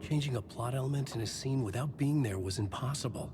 Changing a plot element in a scene without being there was impossible.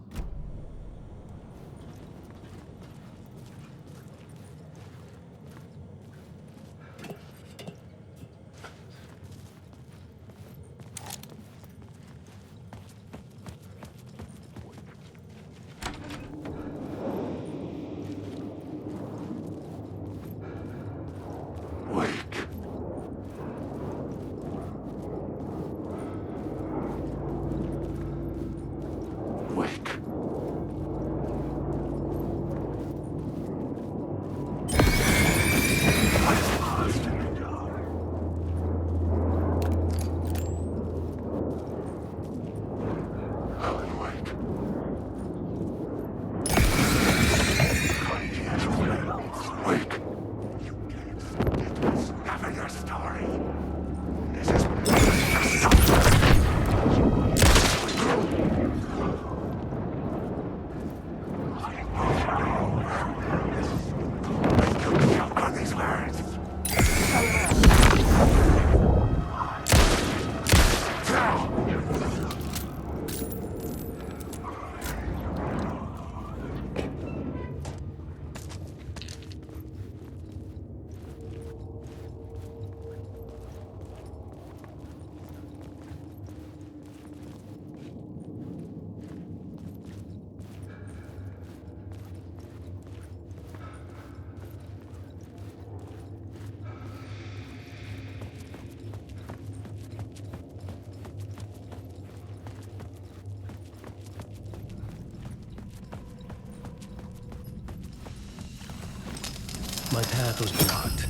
My path was blocked.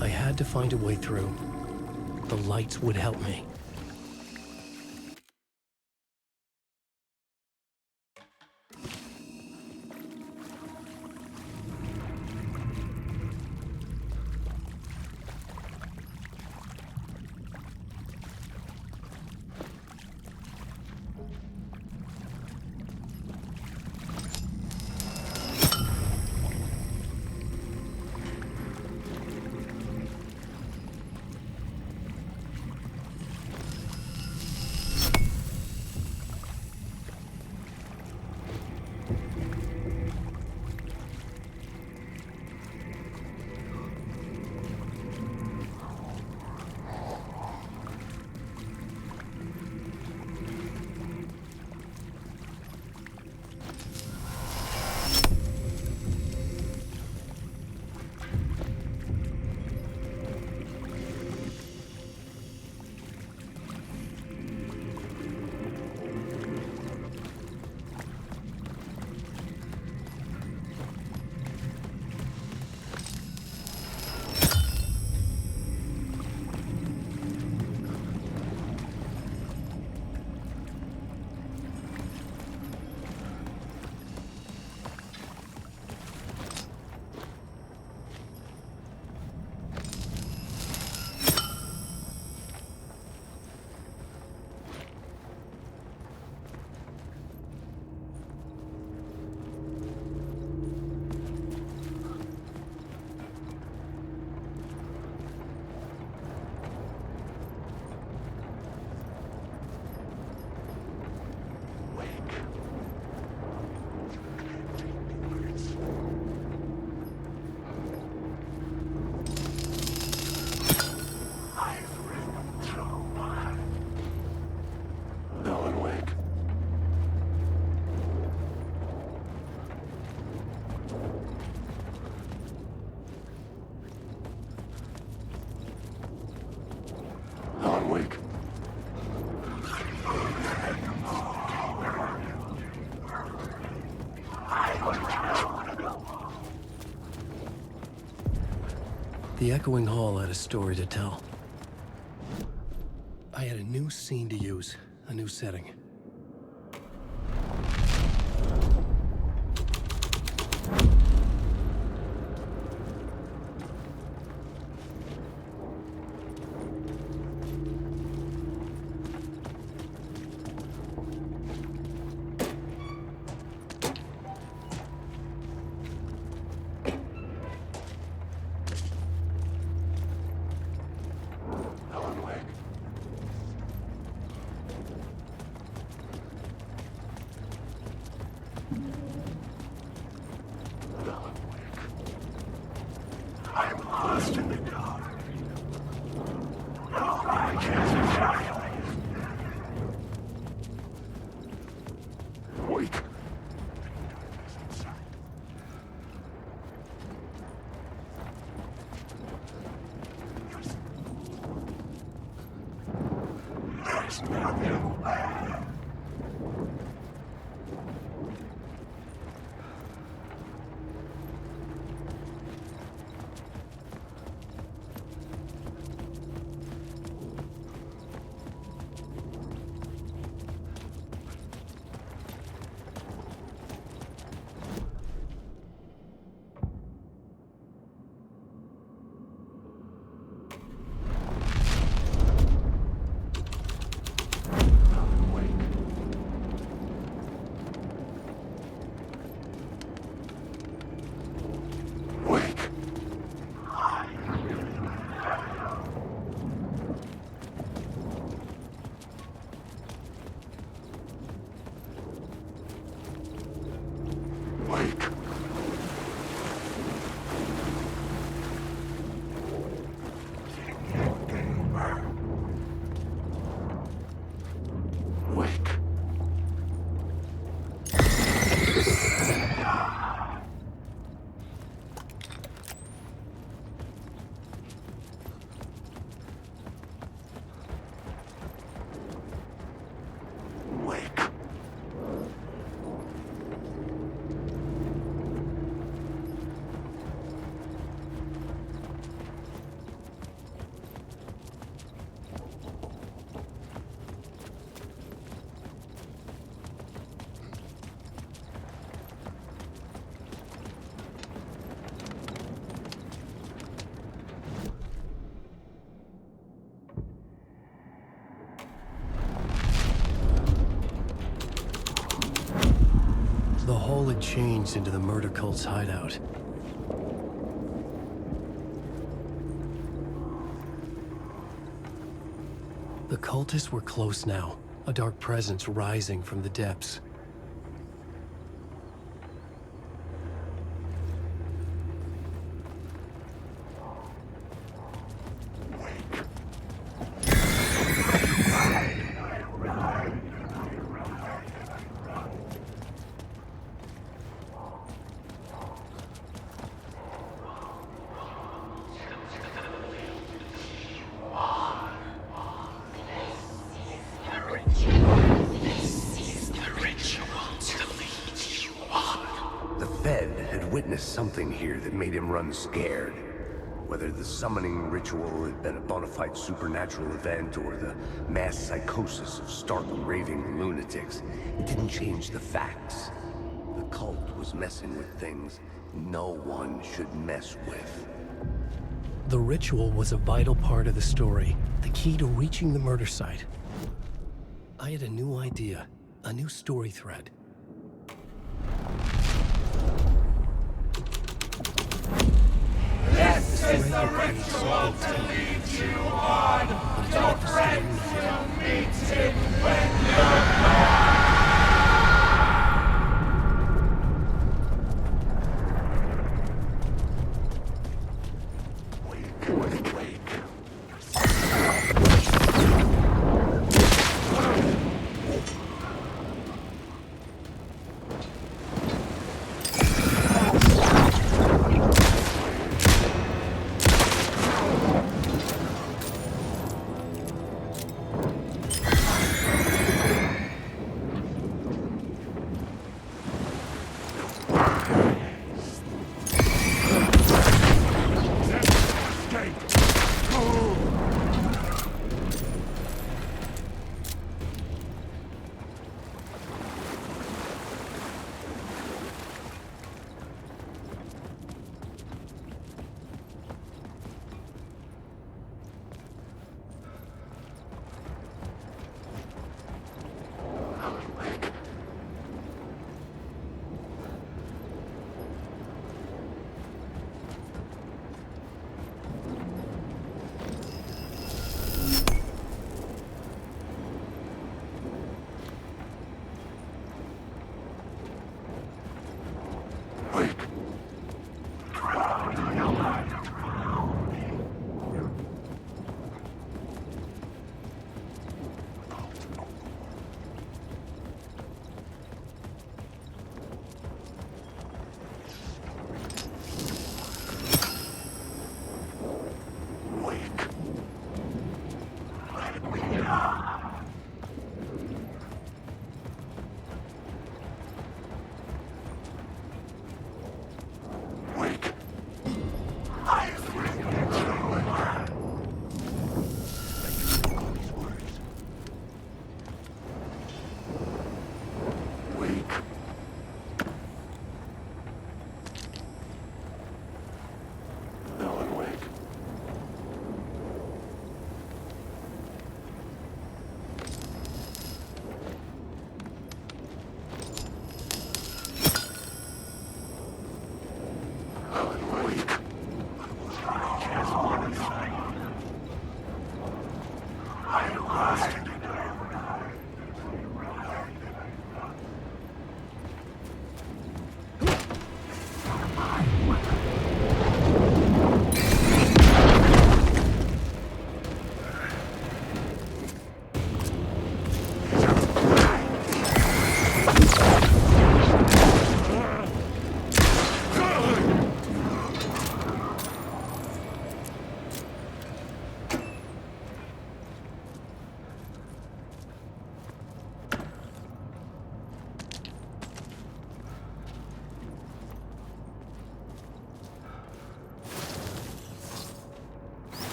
I had to find a way through. The lights would help me. The Echoing Hall had a story to tell. I had a new scene to use, a new setting. Wait. There's nothing there. The hole had changed into the murder cult's hideout. The cultists were close now, a dark presence rising from the depths. Witnessed something here that made him run scared. Whether the summoning ritual had been a bona fide supernatural event or the mass psychosis of stark raving lunatics, it didn't change the facts. The cult was messing with things no one should mess with. The ritual was a vital part of the story, the key to reaching the murder site. I had a new idea, a new story thread. This is the ritual to lead you on. Your friends will meet him when you're gone.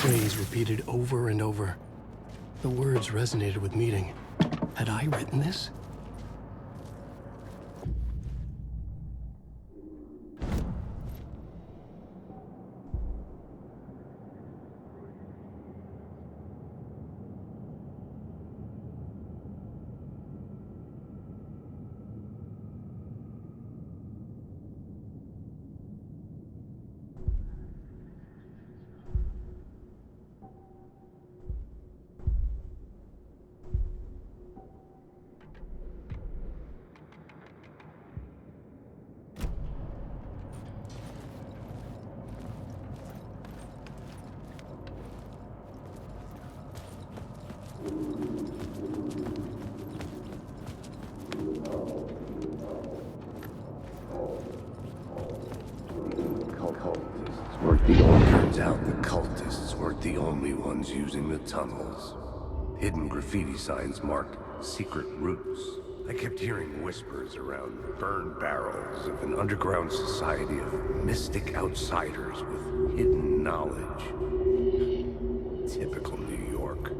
Phrase repeated over and over. The words resonated with meaning. Had I written this? Turns out the cultists weren't the only ones using the tunnels. Hidden graffiti signs marked secret routes. I kept hearing whispers around burned barrels of an underground society of mystic outsiders with hidden knowledge. Typical New York.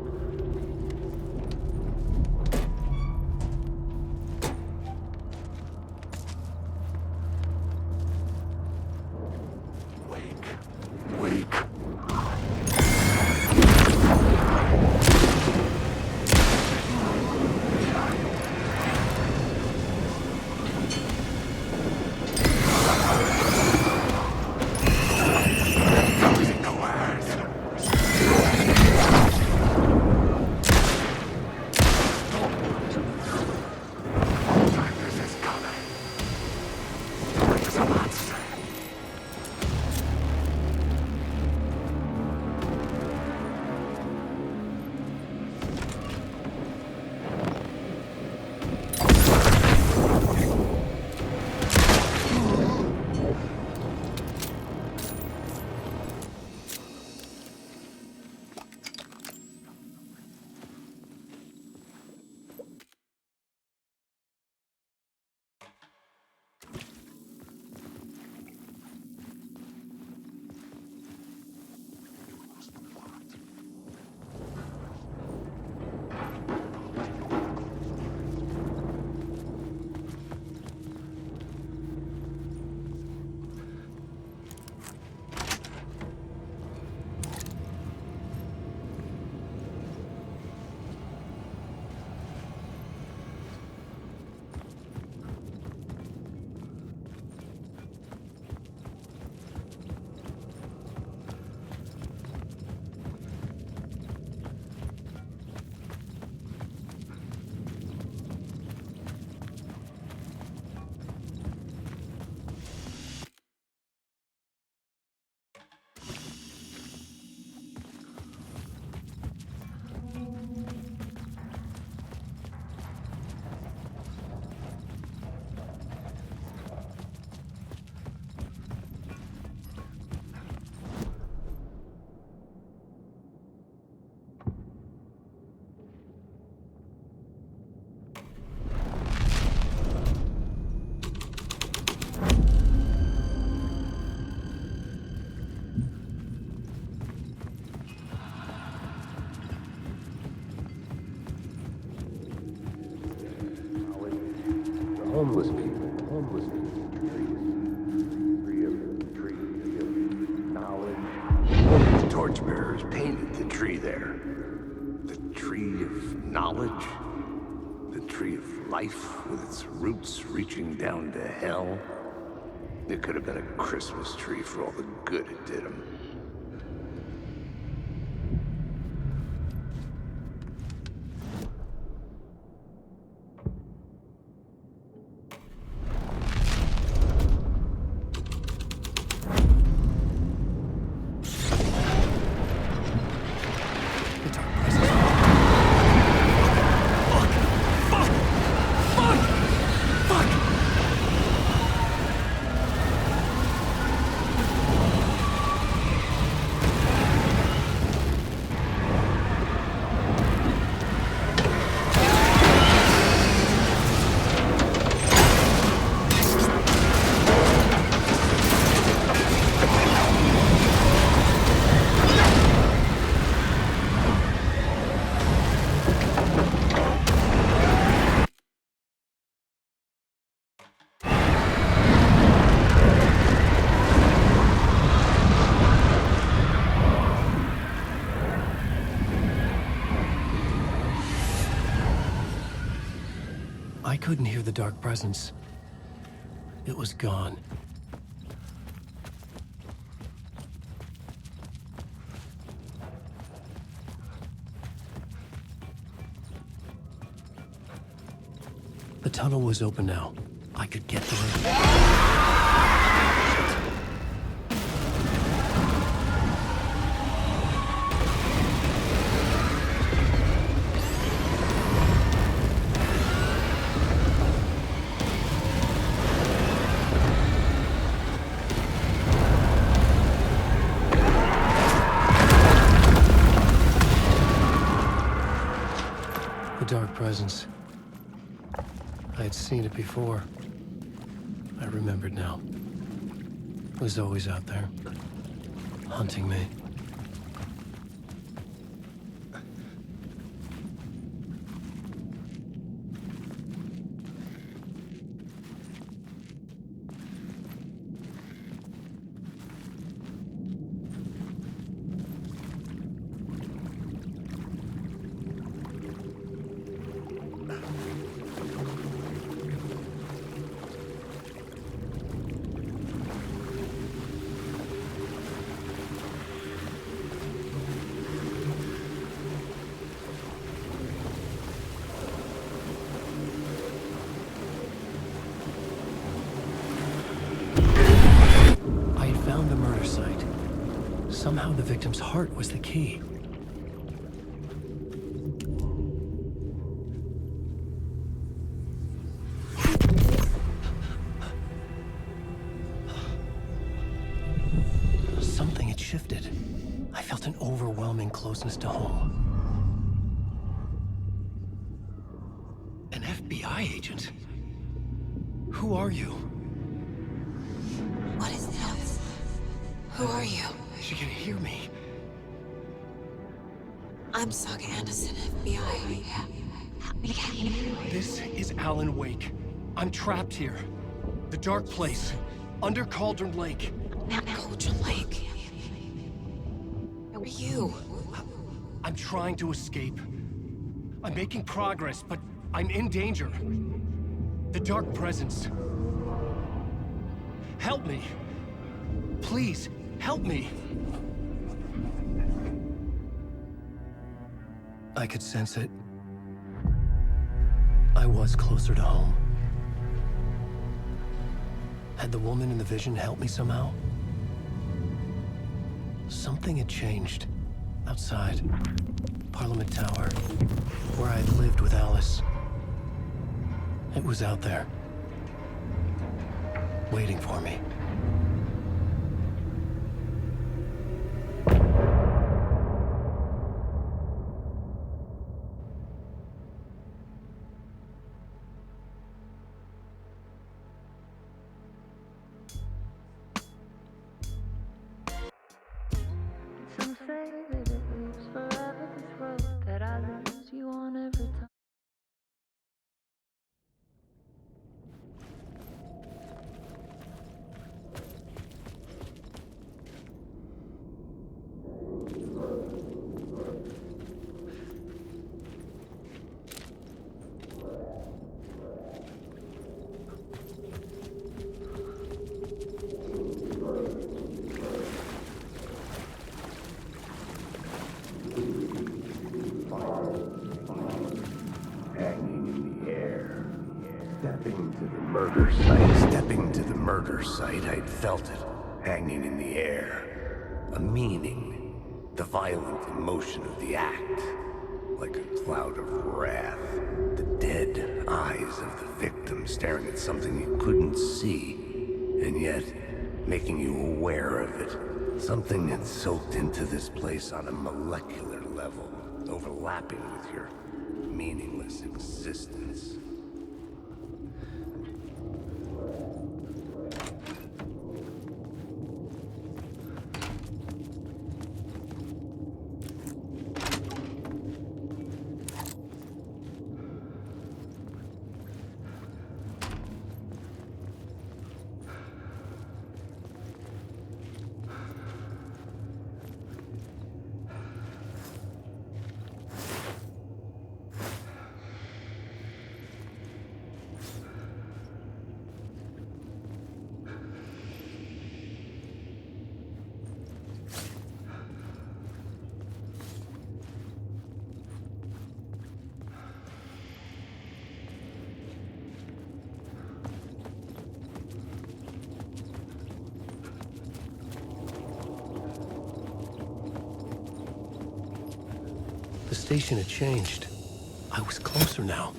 Homeless people, tree of knowledge. Torchbearers painted the tree there. The tree of knowledge? The tree of life with its roots reaching down to hell? It could have been a Christmas tree for all the good it did him. I couldn't hear the dark presence. It was gone. The tunnel was open now. I could get through. The dark presence. I had seen it before. I remembered now. It was always out there, hunting me. I had found the murder site. Somehow the victim's heart was the key. Something had shifted. I felt an overwhelming closeness to home. An FBI agent? Who are you? What is this? Who are you? She can hear me. I'm Saga Anderson, FBI. Help me get you. This is Alan Wake. I'm trapped here. The dark place. Under Cauldron Lake. Not Cauldron Lake. Who are you? I'm trying to escape. I'm making progress, but I'm in danger. The dark presence. Help me. Please, help me. I could sense it. I was closer to home. Had the woman in the vision helped me somehow? Something had changed. Outside. Parliament Tower. Where I'd lived with Alice. It was out there. Waiting for me. Some say that it leaves forever this road that I lose you on every time. Hanging in the air. Stepping to the murder site. Stepping to the murder site, I'd felt it. Hanging in the air. A meaning. The violent emotion of the act. Like a cloud of wrath. The dead eyes of the victim staring at something you couldn't see. And yet, making you aware of it. Something that soaked into this place on a molecular level. Overlapping with your meaningless existence. The station had changed. I was closer now.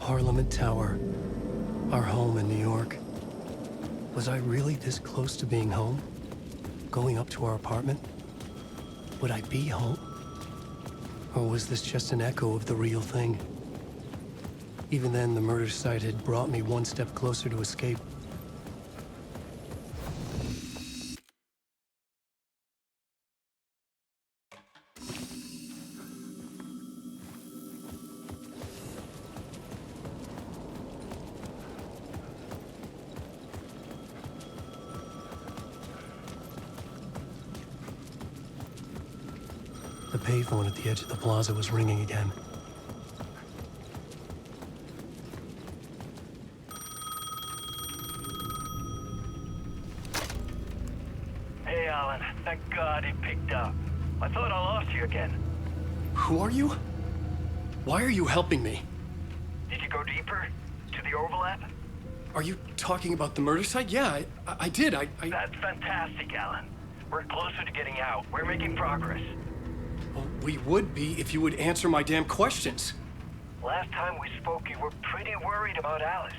Parliament Tower. Our home in New York. Was I really this close to being home? Going up to our apartment? Would I be home? Or was this just an echo of the real thing? Even then, the murder site had brought me one step closer to escape. The payphone at the edge of the plaza was ringing again. Hey, Alan. Thank God he picked up. I thought I lost you again. Who are you? Why are you helping me? Did you go deeper? To the overlap? Are you talking about the murder site? Yeah, I did. That's fantastic, Alan. We're closer to getting out. We're making progress. Well, we would be if you would answer my damn questions. Last time we spoke, you were pretty worried about Alice.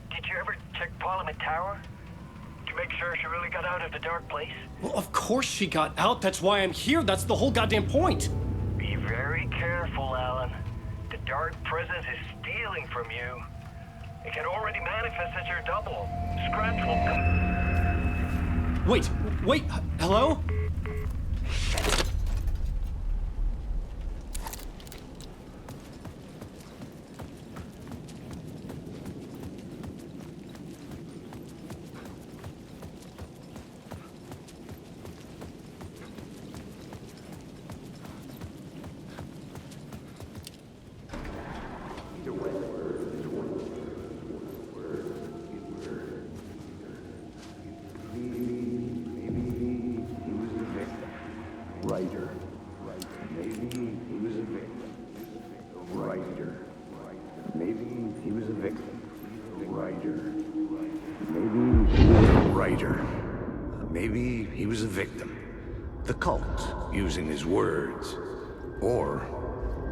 Did you ever check Parliament Tower? To make sure she really got out of the dark place? Well, of course she got out. That's why I'm here. That's the whole goddamn point. Be very careful, Alan. The dark presence is stealing from you. It can already manifest as your double. Scratch will come. Wait, hello? Writer. Maybe he was a victim. Writer. Maybe he was a victim. Writer. Maybe he was a writer. Maybe he was a victim. The cult, using his words. Or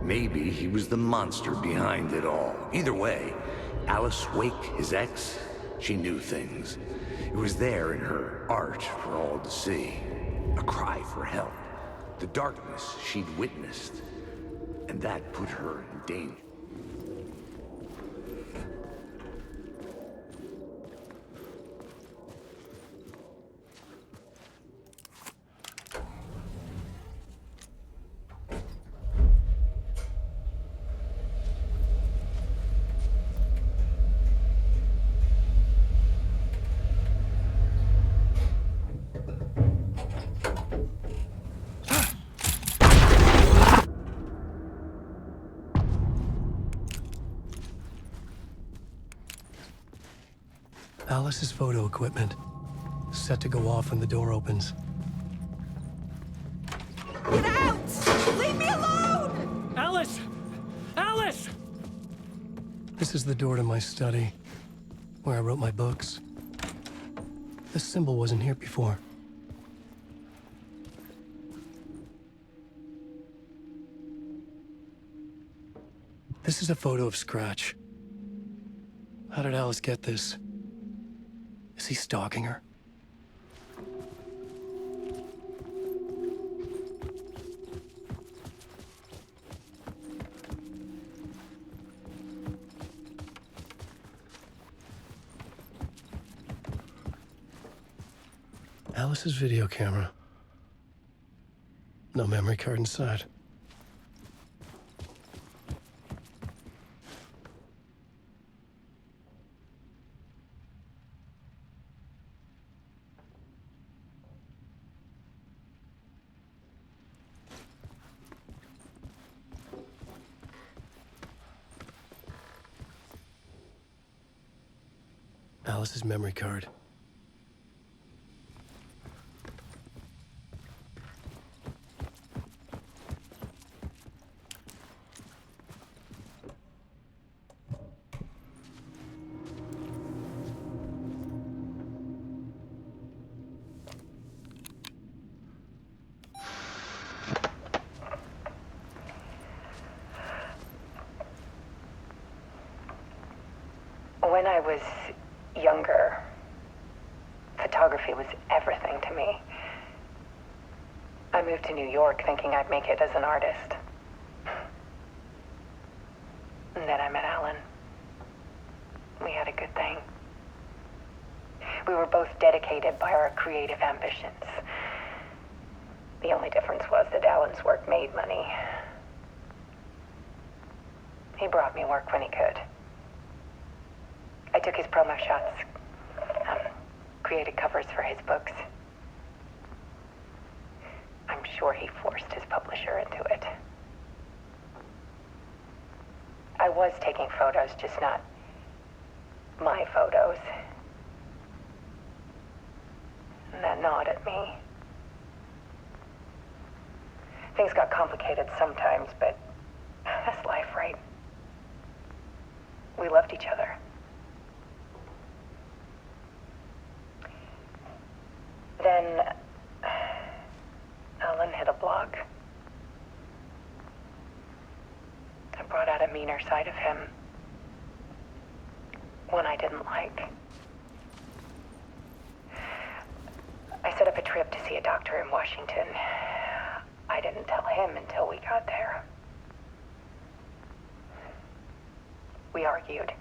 maybe he was the monster behind it all. Either way, Alice Wake, his ex, she knew things. It was there in her art for all to see. A cry for help. The darkness she'd witnessed. And that put her in danger. Alice's photo equipment. Set to go off when the door opens. Get out! Leave me alone! Alice! Alice! This is the door to my study, where I wrote my books. This symbol wasn't here before. This is a photo of Scratch. How did Alice get this? Is he stalking her? Alice's video camera. No memory card inside. Alice's memory card. When I was younger, photography was everything to me. I moved to New York thinking I'd make it as an artist. And then I met Alan. We had a good thing. We were both dedicated by our creative ambitions. The only difference was that Alan's work made money. He brought me work when he could. I took his promo shots, created covers for his books. I'm sure he forced his publisher into it. I was taking photos, just not my photos. And that gnawed at me. Things got complicated sometimes, but that's life, right? We loved each other. Then Alan hit a block. I brought out a meaner side of him. One I didn't like. I set up a trip to see a doctor in Washington. I didn't tell him until we got there. We argued.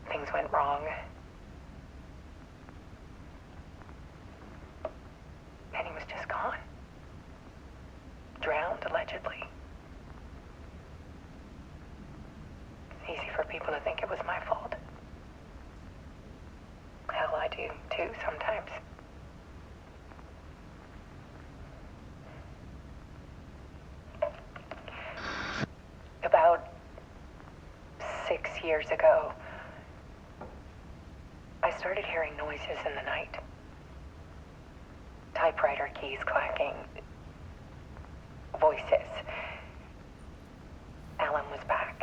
Things went wrong. And he was just gone. Drowned, allegedly. It's easy for people to think it was my fault. Hell, I do too sometimes. About 6 years ago, I started hearing noises in the night. Typewriter keys clacking. Voices. Alan was back.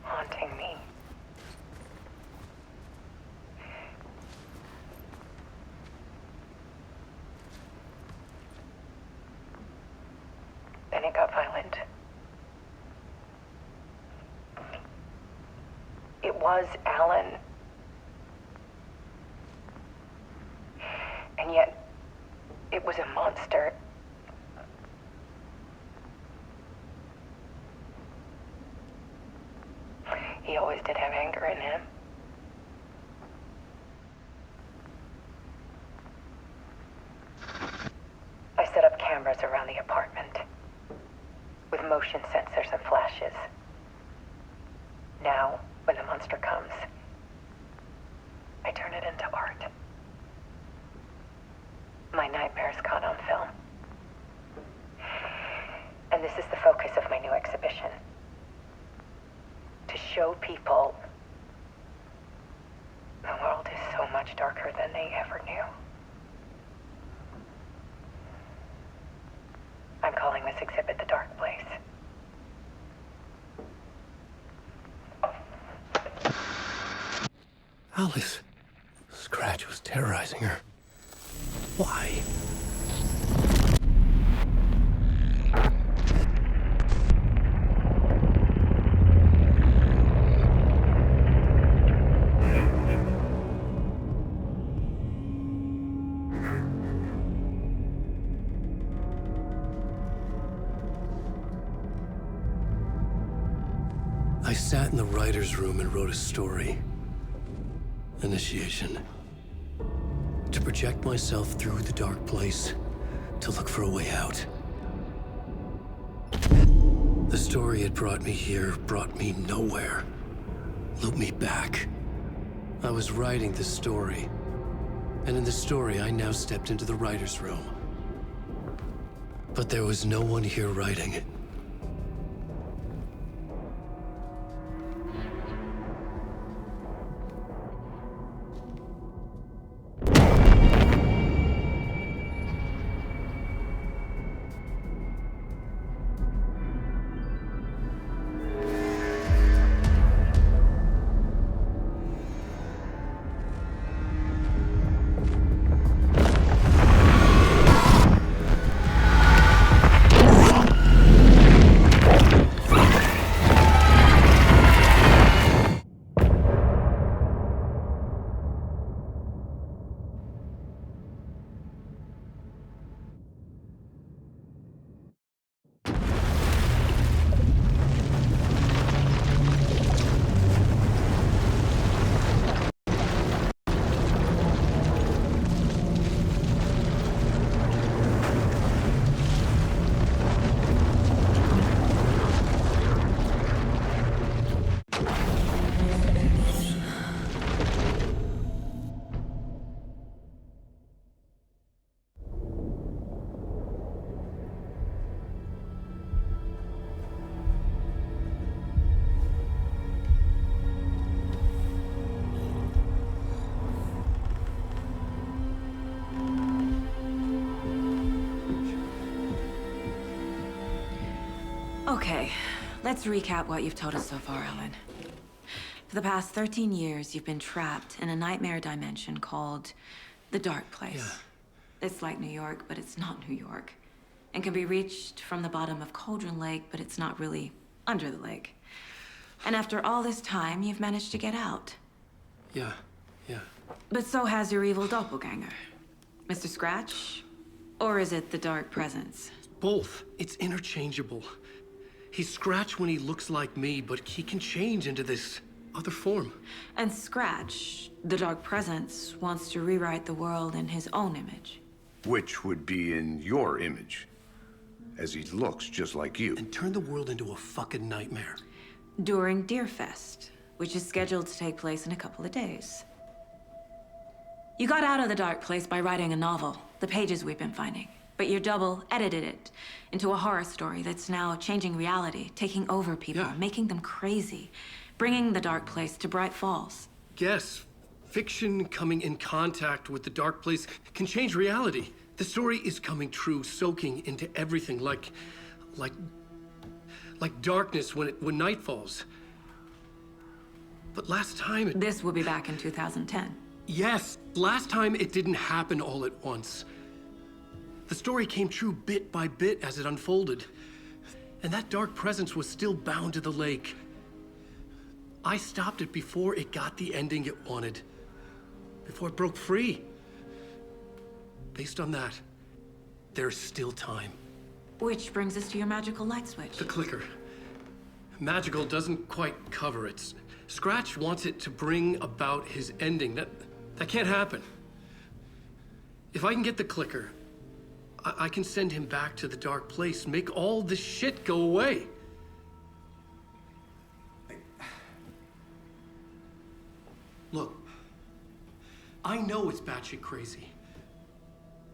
Haunting me. Then it got violent. It was Alan. And yet, it was a monster. He always did have anger in him. I set up cameras around the apartment with motion sensors and flashes. Now, when the monster comes, I turn it into art. My nightmares caught on film. And this is the focus of my new exhibition. To show people the world is so much darker than they ever knew. I'm calling this exhibit The Dark Place. Alice. Scratch was terrorizing her. Why? I sat in the writer's room and wrote a story. Initiation. To project myself through the dark place, to look for a way out. The story had brought me here, brought me nowhere. Looped me back. I was writing the story. And in the story, I now stepped into the writer's room. But there was no one here writing it. Okay, let's recap what you've told us so far, Alan. For the past 13 years, you've been trapped in a nightmare dimension called the Dark Place. Yeah. It's like New York, but it's not New York. And can be reached from the bottom of Cauldron Lake, but it's not really under the lake. And after all this time, you've managed to get out. Yeah. But so has your evil doppelganger. Mr. Scratch? Or is it the Dark Presence? Both. It's interchangeable. He's Scratch when he looks like me, but he can change into this other form. And Scratch, the Dark Presence, wants to rewrite the world in his own image. Which would be in your image, as he looks just like you. And turn the world into a fucking nightmare. During Deerfest, which is scheduled to take place in a couple of days. You got out of the Dark Place by writing a novel, The Pages We've Been Finding. But your double edited it into a horror story that's now changing reality, taking over people, Yeah. making them crazy, bringing the Dark Place to Bright Falls. Yes, fiction coming in contact with the Dark Place can change reality. The story is coming true, soaking into everything like darkness when night falls. But last time it... This will be back in 2010. Yes, last time it didn't happen all at once. The story came true bit by bit as it unfolded. And that dark presence was still bound to the lake. I stopped it before it got the ending it wanted. Before it broke free. Based on that, there's still time. Which brings us to your magical light switch. The clicker. Magical doesn't quite cover it. Scratch wants it to bring about his ending. That can't happen. If I can get the clicker, I can send him back to the Dark Place, make all this shit go away. Look, I know it's batshit crazy.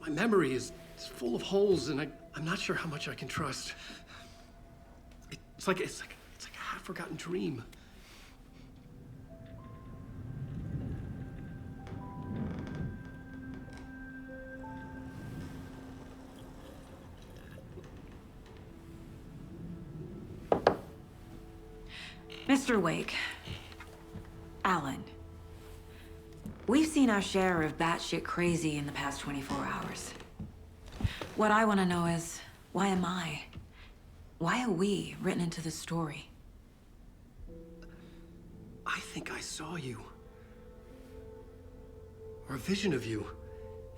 My memory is full of holes, and I'm not sure how much I can trust. It's like a half-forgotten dream. Mr. Wake, Alan, we've seen our share of batshit crazy in the past 24 hours. What I want to know is, why am I? Why are we written into the story? I think I saw you. Or a vision of you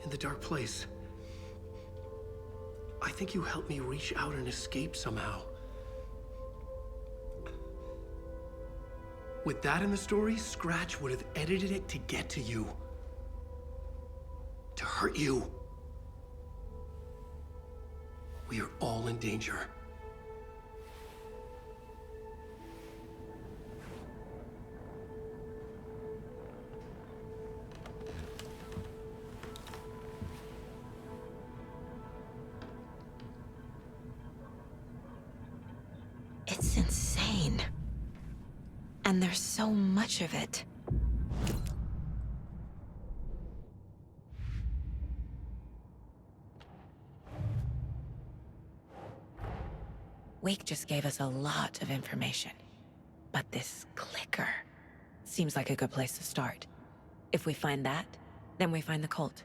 in the Dark Place. I think you helped me reach out and escape somehow. With that in the story, Scratch would have edited it to get to you. To hurt you. We are all in danger. It's insane. And there's so much of it. Wake just gave us a lot of information. But this clicker seems like a good place to start. If we find that, then we find the cult.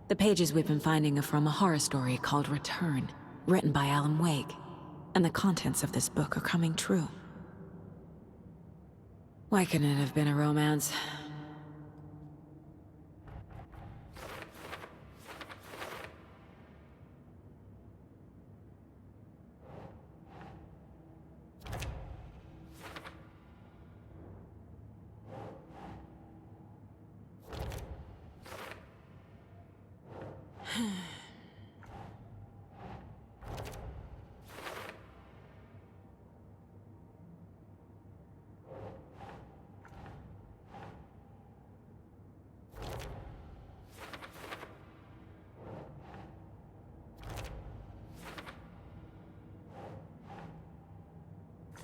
The pages we've been finding are from a horror story called Return, written by Alan Wake. And the contents of this book are coming true. Why couldn't it have been a romance?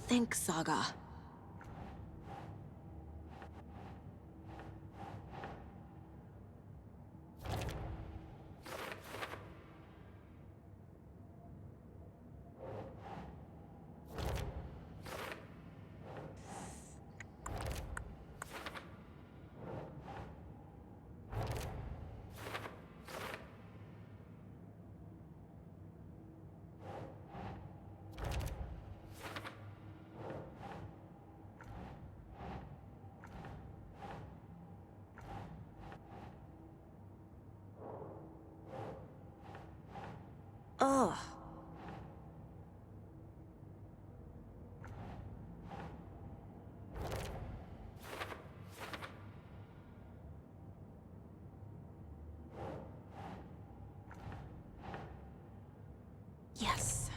think, Saga. Ugh. Yes.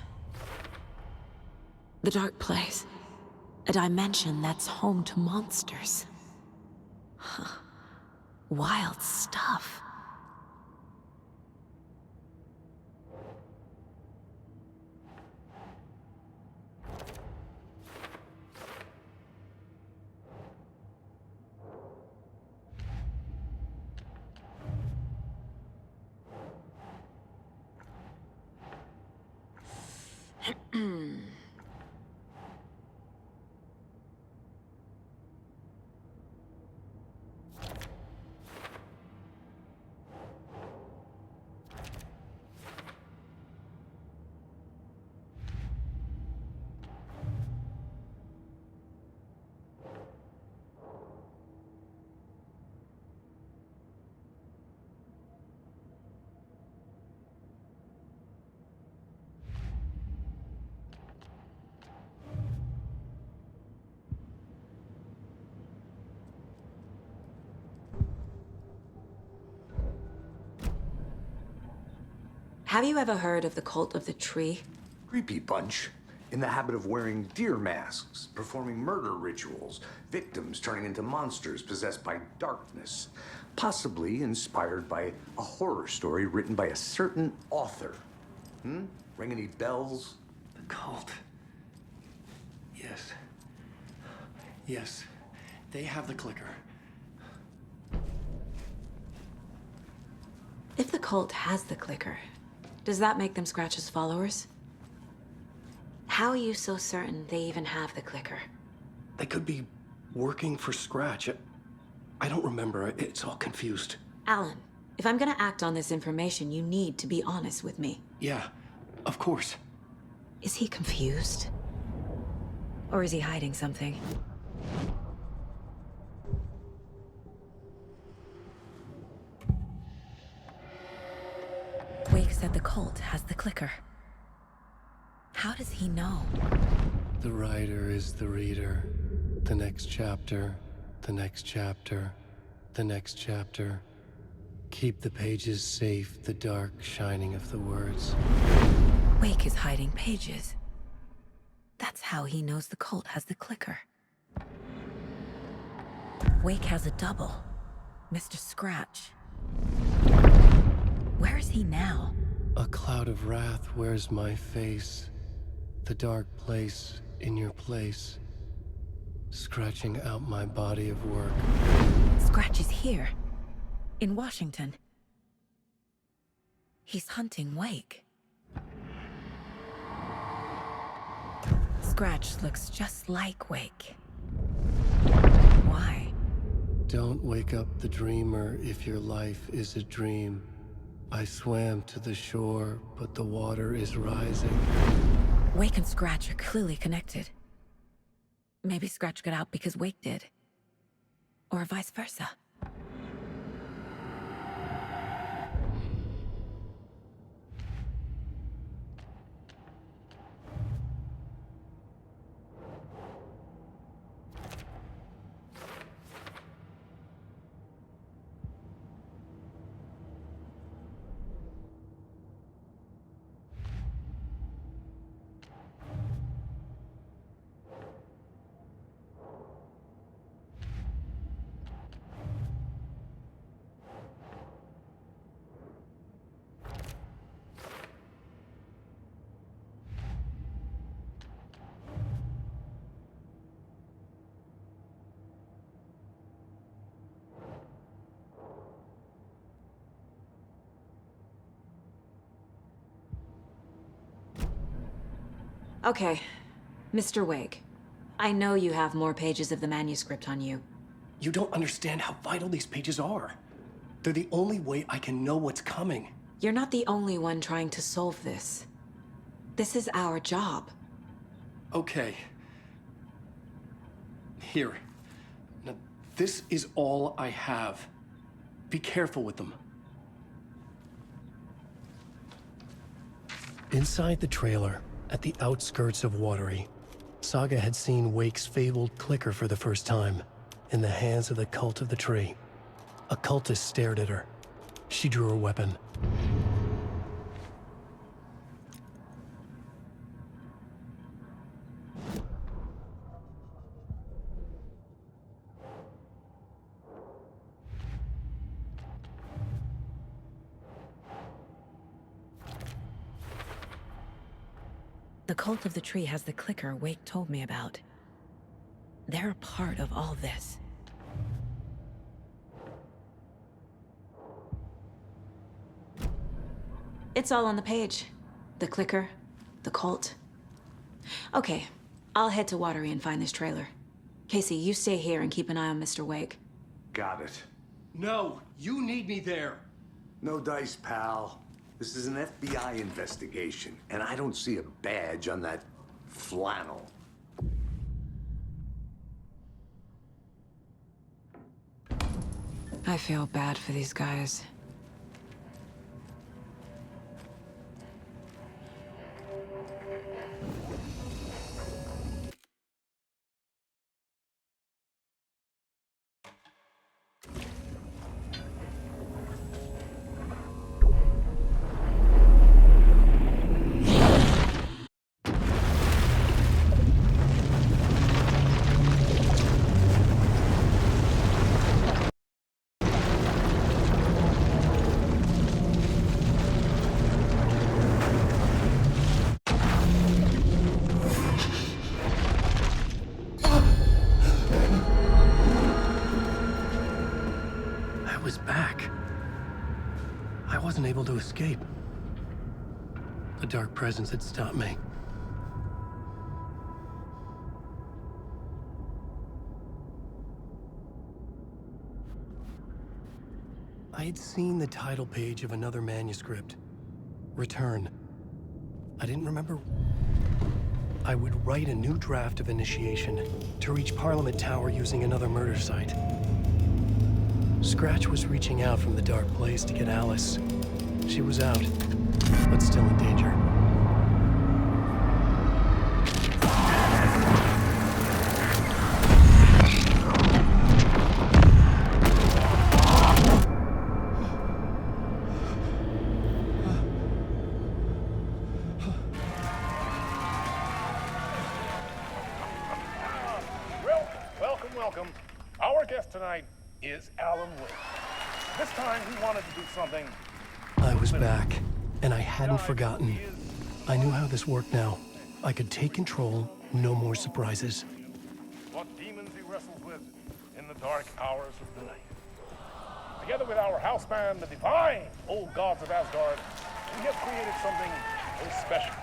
The Dark Place. A dimension that's home to monsters. Huh. Wild stuff. Have you ever heard of the Cult of the Tree? Creepy bunch. In the habit of wearing deer masks, performing murder rituals, victims turning into monsters possessed by darkness. Possibly inspired by a horror story written by a certain author. Ring any bells? The cult. Yes. Yes. They have the clicker. If the cult has the clicker, does that make them Scratch's followers? How are you so certain they even have the clicker? They could be working for Scratch. I don't remember. It's all confused. Alan, if I'm gonna act on this information, you need to be honest with me. Yeah, of course. Is he confused? Or is he hiding something? Wake said the cult has the clicker. How does he know? The writer is the reader. The next chapter, the next chapter, the next chapter. Keep the pages safe, the dark shining of the words. Wake is hiding pages. That's how he knows the cult has the clicker. Wake has a double. Mr. Scratch. Where is he now? A cloud of wrath wears my face. The dark place in your place. Scratching out my body of work. Scratch is here. In Washington. He's hunting Wake. Scratch looks just like Wake. Why? Don't wake up the dreamer if your life is a dream. I swam to the shore, but the water is rising. Wake and Scratch are clearly connected. Maybe Scratch got out because Wake did. Or vice versa. Okay, Mr. Wake. I know you have more pages of the manuscript on you. You don't understand how vital these pages are. They're the only way I can know what's coming. You're not the only one trying to solve this. This is our job. Okay. Here. Now, this is all I have. Be careful with them. Inside the trailer, at the outskirts of Watery, Saga had seen Wake's fabled clicker for the first time, in the hands of the Cult of the Tree. A cultist stared at her. She drew her weapon. The Cult of the Tree has the clicker Wake told me about. They're a part of all this. It's all on the page. The clicker, the cult. Okay, I'll head to Watery and find this trailer. Casey, you stay here and keep an eye on Mr. Wake. Got it. No, you need me there. No dice, pal. This is an FBI investigation, and I don't see a badge on that flannel. I feel bad for these guys. Able to escape. The dark presence had stopped me. I had seen the title page of another manuscript, Return. I didn't remember. I would write a new draft of Initiation to reach Parliament Tower using another murder site. Scratch was reaching out from the dark place to get Alice. She was out, but still in danger. Welcome. Our guest tonight is Alan Wake. This time he wanted to do something. I was back, and I hadn't forgotten. I knew how this worked now. I could take control, no more surprises. What demons he wrestles with in the dark hours of the night. Together with our house band, the divine old gods of Asgard, we have created something very special.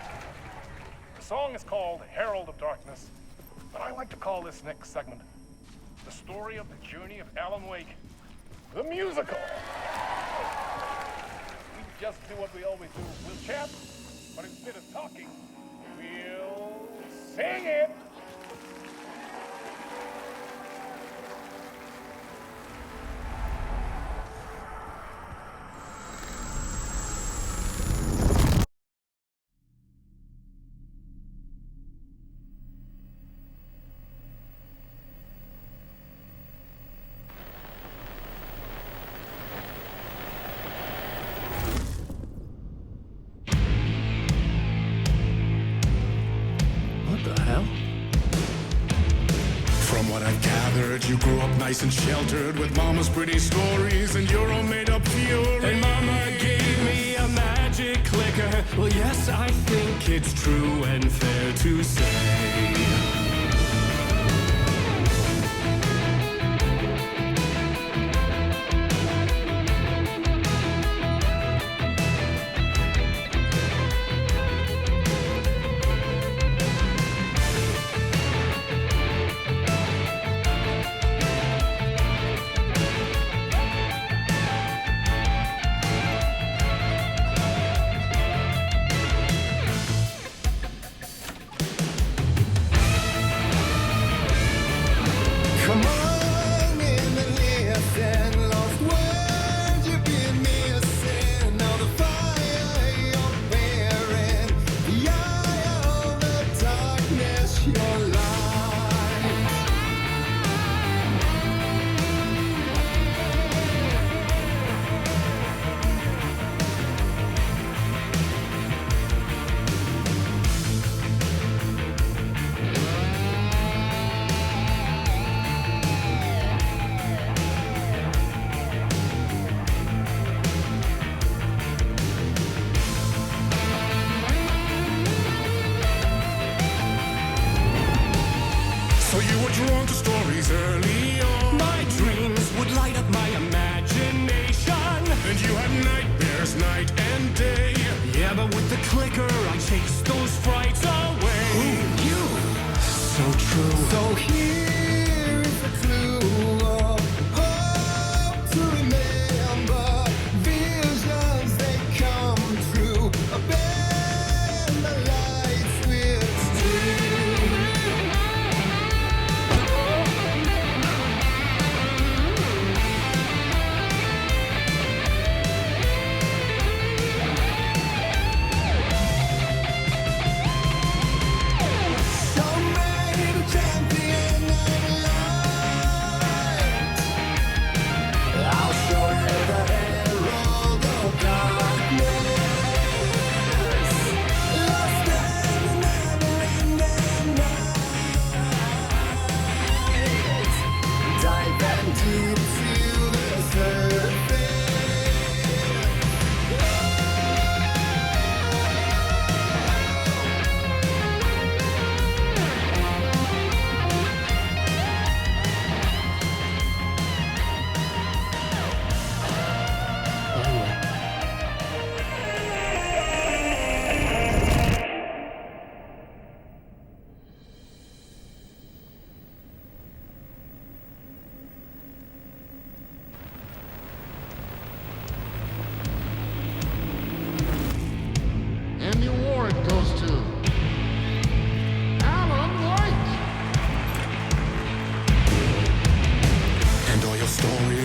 The song is called Herald of Darkness, but I like to call this next segment the story of the journey of Alan Wake, the musical. We just do what we always do. We'll chat, but instead of talking, we'll sing it. You grew up nice and sheltered with mama's pretty stories and your own made-up fury. And mama gave me a magic clicker. Well, yes, I think it's true and fair to say.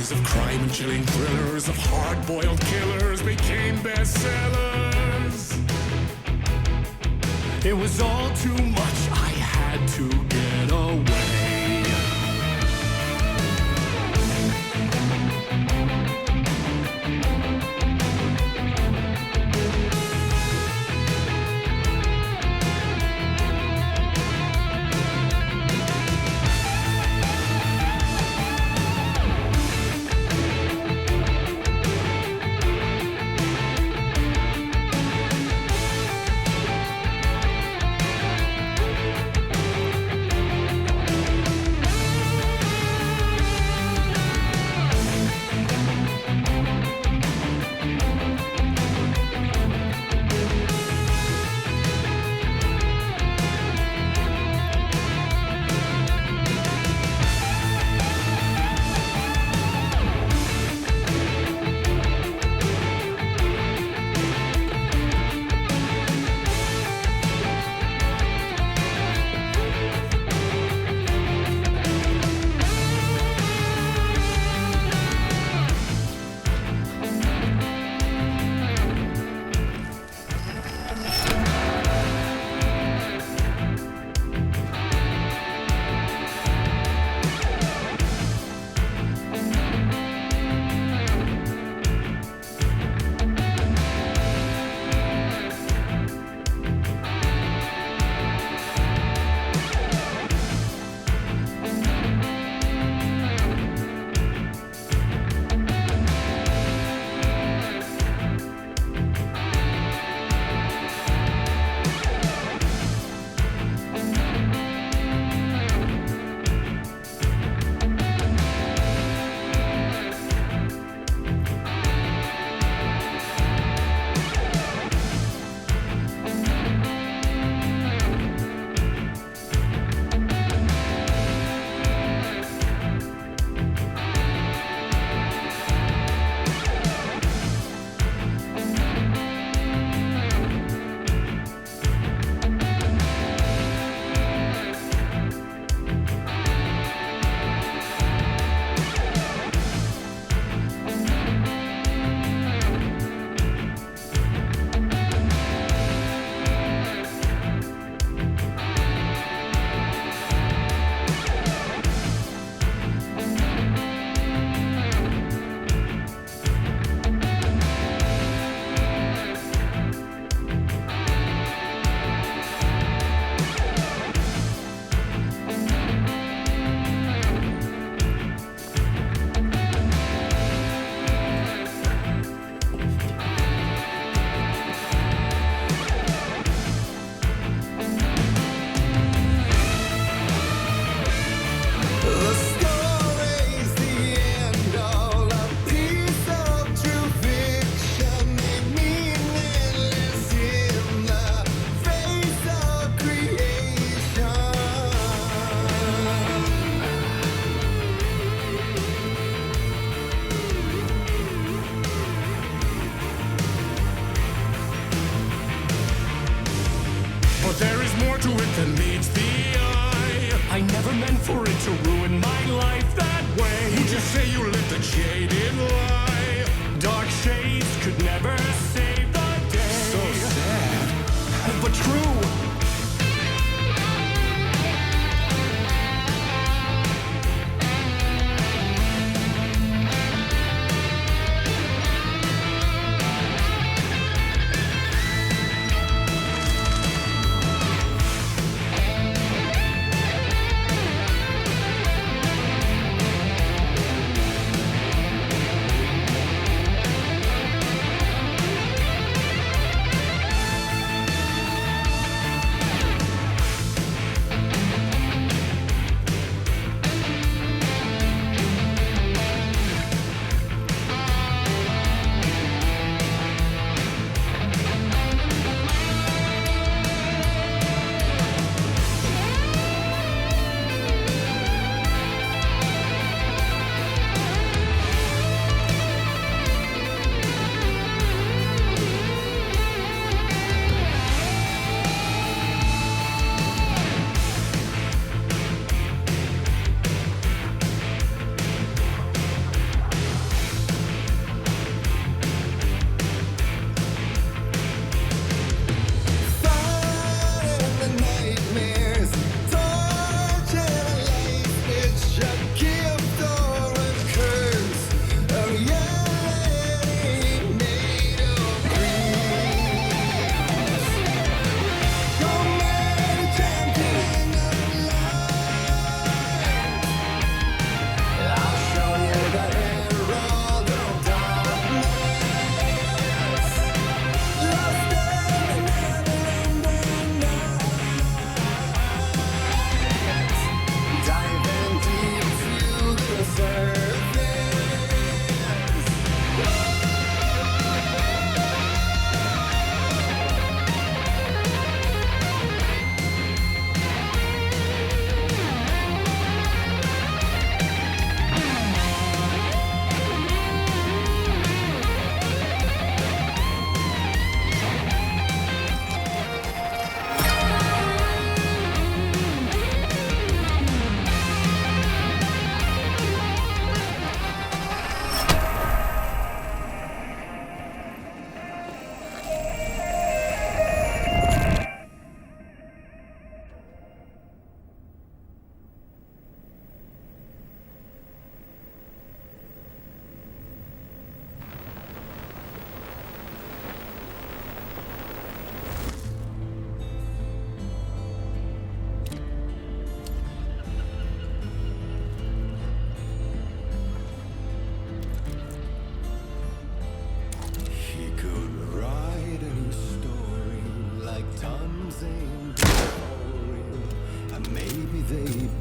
Stories of crime and chilling thrillers of hard-boiled killers became bestsellers. It was all too much, I had to get away.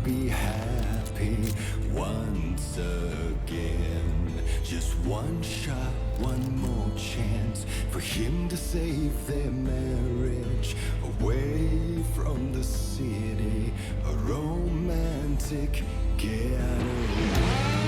be happy once again. Just one shot, one more chance for him to save their marriage. Away from the city, a romantic getaway.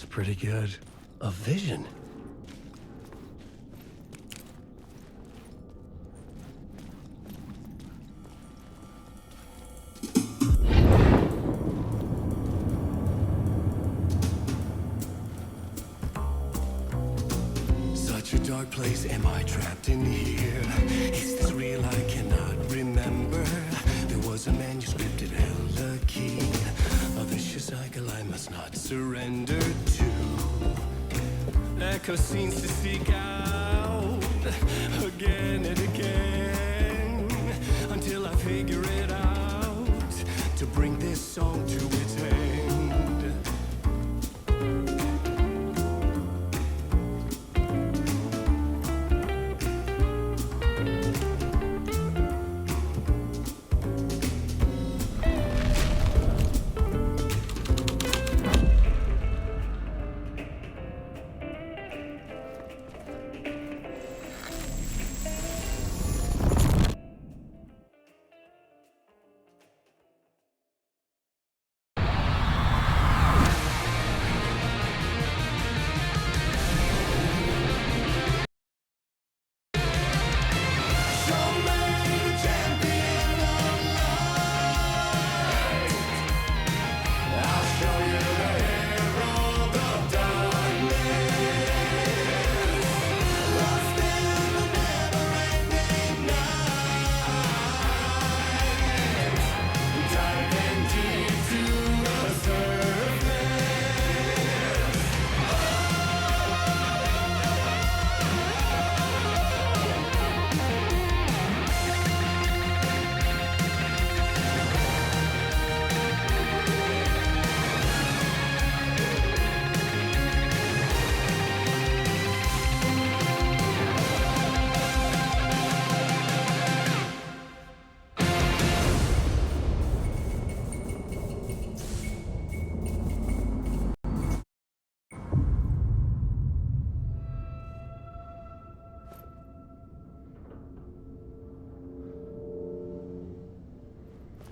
was pretty good. A vision. Such a dark place, am I trapped in here? Is this real? I cannot remember. There was a manuscript, it held a key. A vicious cycle I must not surrender to. Echo scenes to seek out again and again until I figure it out to bring this song to its end.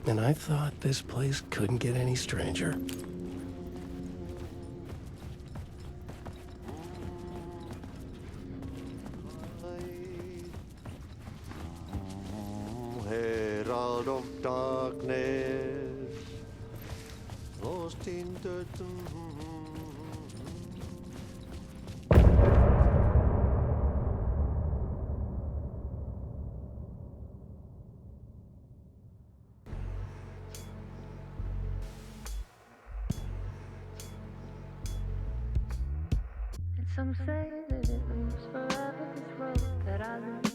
And I thought this place couldn't get any stranger. Herald of darkness, lost in the And some say that it moves forever, this road that I live.